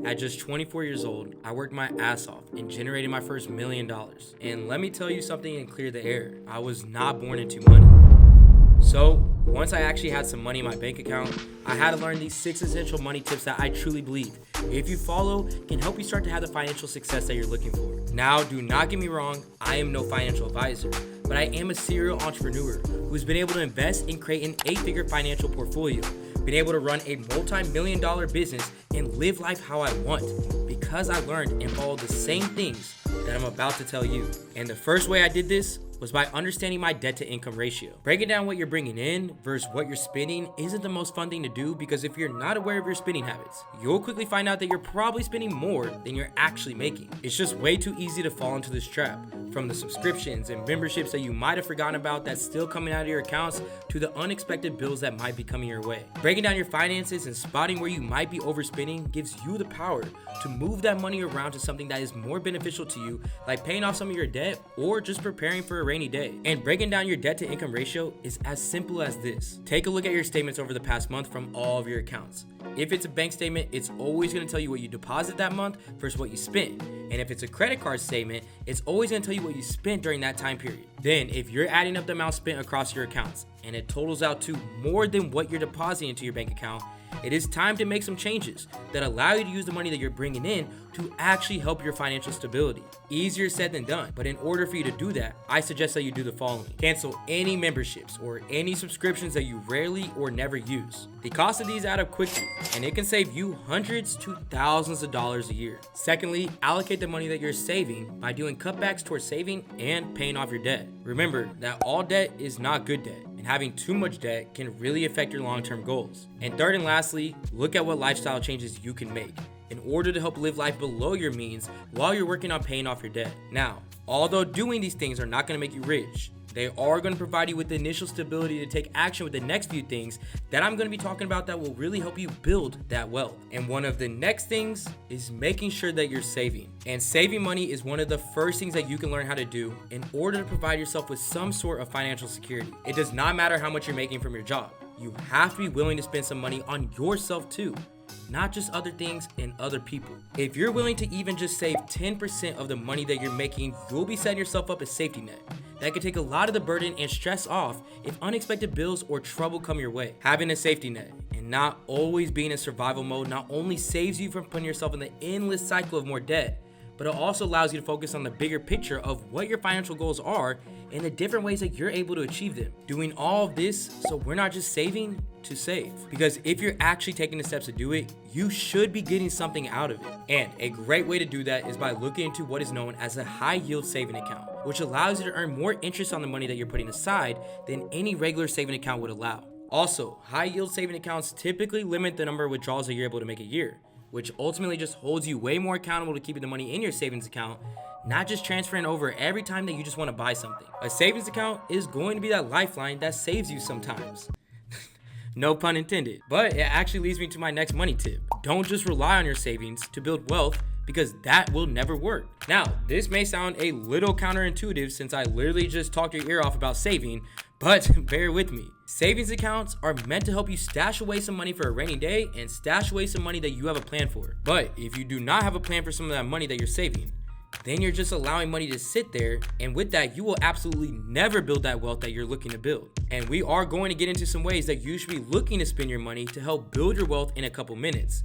At just 24 years old, I worked my ass off and generated my first $1 million. And let me tell you something and clear the air. I was not born into money. So once I actually had some money in my bank account, I had to learn these 6 essential money tips that I truly believe, if you follow, can help you start to have the financial success that you're looking for. Now, do not get me wrong, I am no financial advisor, but I am a serial entrepreneur who's been able to invest and create an 8-figure financial portfolio, been able to run a multi-million-dollar business and live life how I want, because I learned and followed the same things that I'm about to tell you. And the first way I did this was by understanding my debt to income ratio. Breaking down what you're bringing in versus what you're spending isn't the most fun thing to do, because if you're not aware of your spending habits, you'll quickly find out that you're probably spending more than you're actually making. It's just way too easy to fall into this trap. From the subscriptions and memberships that you might have forgotten about that's still coming out of your accounts, to the unexpected bills that might be coming your way. Breaking down your finances and spotting where you might be overspending gives you the power to move that money around to something that is more beneficial to you, like paying off some of your debt or just preparing for a rainy day. And breaking down your debt to income ratio is as simple as this. Take a look at your statements over the past month from all of your accounts. If it's a bank statement, it's always going to tell you what you deposit that month versus what you spent. And if it's a credit card statement, it's always going to tell you what you spent during that time period. Then, if you're adding up the amount spent across your accounts and it totals out to more than what you're depositing into your bank account, it is time to make some changes that allow you to use the money that you're bringing in to actually help your financial stability. Easier said than done, but in order for you to do that, I suggest that you do the following. Cancel any memberships or any subscriptions that you rarely or never use. The cost of these add up quickly, and it can save you hundreds to thousands of dollars a year. Secondly, allocate the money that you're saving by doing cutbacks towards saving and paying off your debt. Remember that all debt is not good debt, and having too much debt can really affect your long-term goals. And third and lastly, look at what lifestyle changes you can make in order to help live life below your means while you're working on paying off your debt. Now, although doing these things are not going to make you rich, they are going to provide you with the initial stability to take action with the next few things that I'm going to be talking about that will really help you build that wealth. And one of the next things is making sure that you're saving. And saving money is one of the first things that you can learn how to do in order to provide yourself with some sort of financial security. It does not matter how much you're making from your job. You have to be willing to spend some money on yourself too, not just other things and other people. If you're willing to even just save 10% of the money that you're making, you'll be setting yourself up a safety net that can take a lot of the burden and stress off if unexpected bills or trouble come your way. Having a safety net and not always being in survival mode not only saves you from putting yourself in the endless cycle of more debt, but it also allows you to focus on the bigger picture of what your financial goals are and the different ways that you're able to achieve them. Doing all of this so we're not just saving to save. Because if you're actually taking the steps to do it, you should be getting something out of it. And a great way to do that is by looking into what is known as a high yield saving account, which allows you to earn more interest on the money that you're putting aside than any regular saving account would allow. Also, high yield saving accounts typically limit the number of withdrawals that you're able to make a year, which ultimately just holds you way more accountable to keeping the money in your savings account, not just transferring over every time that you just want to buy something. A savings account is going to be that lifeline that saves you sometimes. No pun intended. But it actually leads me to my next money tip. Don't just rely on your savings to build wealth, because that will never work. Now, this may sound a little counterintuitive since I literally just talked your ear off about saving, but bear with me. Savings accounts are meant to help you stash away some money for a rainy day and stash away some money that you have a plan for. But if you do not have a plan for some of that money that you're saving, then you're just allowing money to sit there, and with that, you will absolutely never build that wealth that you're looking to build. And we are going to get into some ways that you should be looking to spend your money to help build your wealth in a couple minutes.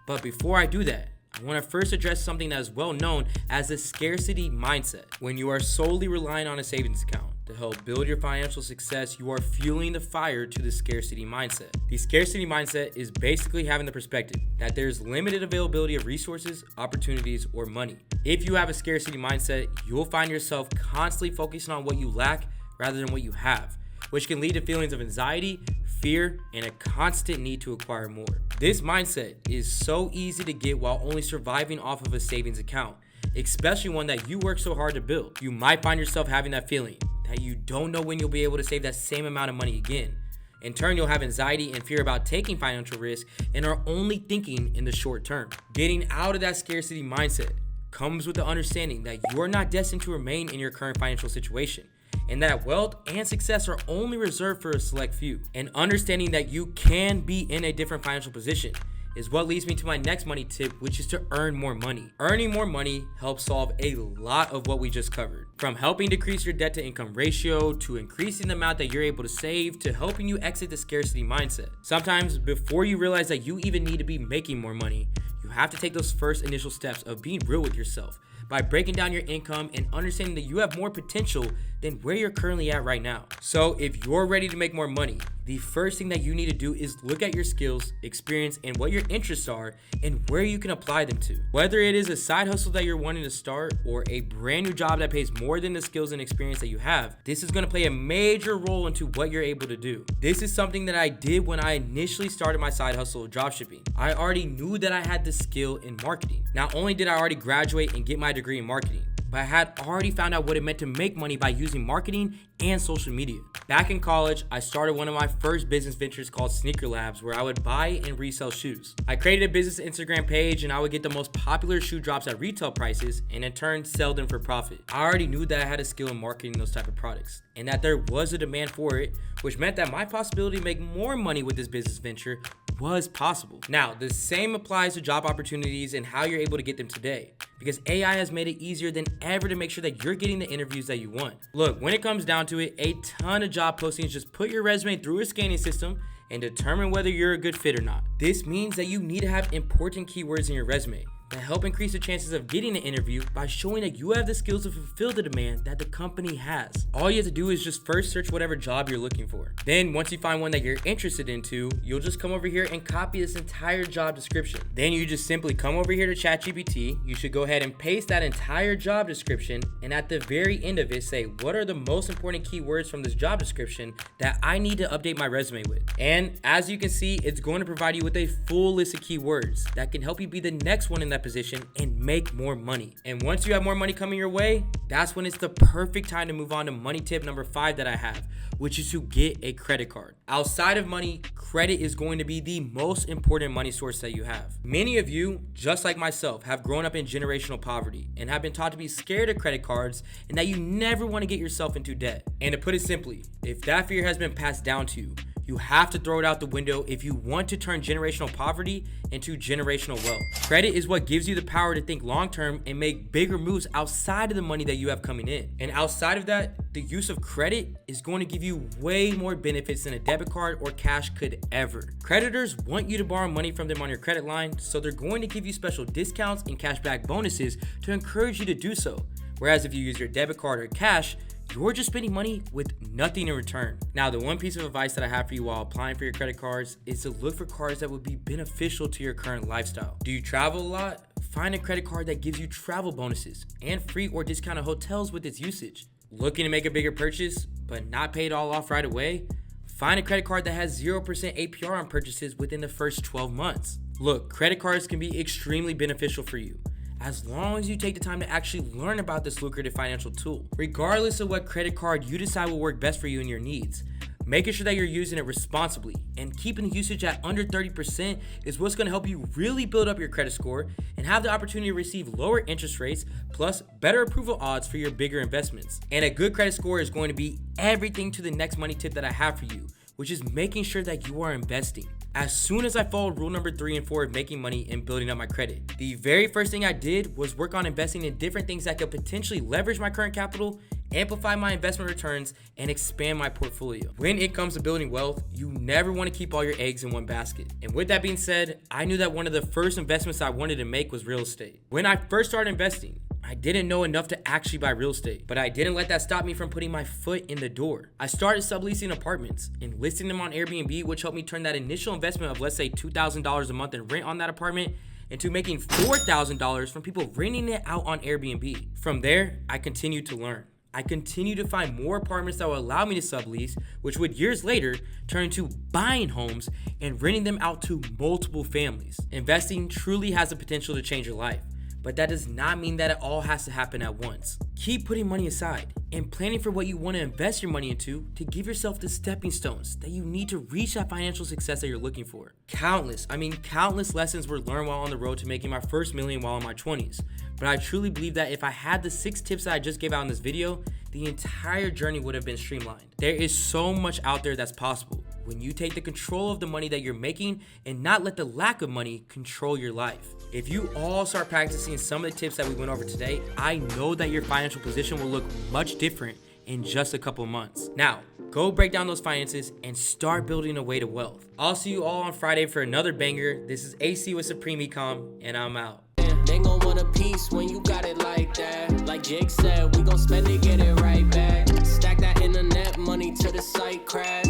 But before I do that, I want to first address something that is well known as the scarcity mindset. When you are solely relying on a savings account to help build your financial success, you are fueling the fire to the scarcity mindset. The scarcity mindset is basically having the perspective that there's limited availability of resources, opportunities, or money. If you have a scarcity mindset, you'll find yourself constantly focusing on what you lack rather than what you have, which can lead to feelings of anxiety, fear, and a constant need to acquire more. This mindset is so easy to get while only surviving off of a savings account, especially one that you work so hard to build. You might find yourself having that feeling that you don't know when you'll be able to save that same amount of money again. In turn, you'll have anxiety and fear about taking financial risk and are only thinking in the short term. Getting out of that scarcity mindset comes with the understanding that you're not destined to remain in your current financial situation, and that wealth and success are only reserved for a select few. And understanding that you can be in a different financial position is what leads me to my next money tip, which is to earn more money. Earning more money helps solve a lot of what we just covered. From helping decrease your debt to income ratio, to increasing the amount that you're able to save, to helping you exit the scarcity mindset. Sometimes before you realize that you even need to be making more money, you have to take those first initial steps of being real with yourself by breaking down your income and understanding that you have more potential than where you're currently at right now. So if you're ready to make more money, the first thing that you need to do is look at your skills, experience, and what your interests are and where you can apply them to. Whether it is a side hustle that you're wanting to start or a brand new job that pays more than the skills and experience that you have, this is going to play a major role into what you're able to do. This is something that I did when I initially started my side hustle of dropshipping. I already knew that I had the skill in marketing. Not only did I already graduate and get my degree in marketing, but I had already found out what it meant to make money by using marketing and social media. Back in college, I started one of my first business ventures called Sneaker Labs, where I would buy and resell shoes. I created a business Instagram page and I would get the most popular shoe drops at retail prices and in turn sell them for profit. I already knew that I had a skill in marketing those type of products and that there was a demand for it, which meant that my possibility to make more money with this business venture was possible. Now, the same applies to job opportunities and how you're able to get them today, because AI has made it easier than ever to make sure that you're getting the interviews that you want. Look, when it comes down to it, a ton of job postings just put your resume through a scanning system and determine whether you're a good fit or not. This means that you need to have important keywords in your resume that help increase the chances of getting an interview by showing that you have the skills to fulfill the demand that the company has. All you have to do is just first search whatever job you're looking for. Then once you find one that you're interested into, you'll just come over here and copy this entire job description. Then you just simply come over here to ChatGPT. You should go ahead and paste that entire job description, and at the very end of it say, what are the most important keywords from this job description that I need to update my resume with? And as you can see, it's going to provide you with a full list of keywords that can help you be the next one in that position and make more money. And once you have more money coming your way, that's when it's the perfect time to move on to money tip number 5 that I have, which is to get a credit card. Outside of money, credit is going to be the most important money source that you have. Many of you, just like myself, have grown up in generational poverty and have been taught to be scared of credit cards and that you never want to get yourself into debt. And to put it simply, if that fear has been passed down to you, you have to throw it out the window if you want to turn generational poverty into generational wealth. Credit is what gives you the power to think long-term and make bigger moves outside of the money that you have coming in. And outside of that, the use of credit is going to give you way more benefits than a debit card or cash could ever. Creditors want you to borrow money from them on your credit line, so they're going to give you special discounts and cashback bonuses to encourage you to do so. Whereas if you use your debit card or cash, you're just spending money with nothing in return. Now, the one piece of advice that I have for you while applying for your credit cards is to look for cards that would be beneficial to your current lifestyle. Do you travel a lot? Find a credit card that gives you travel bonuses and free or discounted hotels with its usage. Looking to make a bigger purchase, but not pay it all off right away? Find a credit card that has 0% APR on purchases within the first 12 months. Look, credit cards can be extremely beneficial for you, as long as you take the time to actually learn about this lucrative financial tool. Regardless of what credit card you decide will work best for you and your needs, making sure that you're using it responsibly and keeping the usage at under 30% is what's going to help you really build up your credit score and have the opportunity to receive lower interest rates plus better approval odds for your bigger investments. And a good credit score is going to be everything to the next money tip that I have for you, which is making sure that you are investing. As soon as I followed rule number 3 and 4 of making money and building up my credit, the very first thing I did was work on investing in different things that could potentially leverage my current capital, amplify my investment returns, and expand my portfolio. When it comes to building wealth, you never want to keep all your eggs in one basket. And with that being said, I knew that one of the first investments I wanted to make was real estate. When I first started investing, I didn't know enough to actually buy real estate, but I didn't let that stop me from putting my foot in the door. I started subleasing apartments and listing them on Airbnb, which helped me turn that initial investment of, let's say, $2,000 a month in rent on that apartment into making $4,000 from people renting it out on Airbnb. From there, I continued to learn. I continued to find more apartments that would allow me to sublease, which would years later turn into buying homes and renting them out to multiple families. Investing truly has the potential to change your life, but that does not mean that it all has to happen at once. Keep putting money aside and planning for what you want to invest your money into to give yourself the stepping stones that you need to reach that financial success that you're looking for. Countless lessons were learned while on the road to making my first million while in my 20s. But I truly believe that if I had the 6 tips that I just gave out in this video, the entire journey would have been streamlined. There is so much out there that's possible. when you take the control of the money that you're making and not let the lack of money control your life. If you all start practicing some of the tips that we went over today, I know that your financial position will look much different in just a couple months. Now, go break down those finances and start building a way to wealth. I'll see you all on Friday for another banger. This is AC with Supreme Ecom, and I'm out. They gon' want a piece when you got it like that. Like Jake said, we gon' spend it, get it right back. Stack that internet money to the site crash.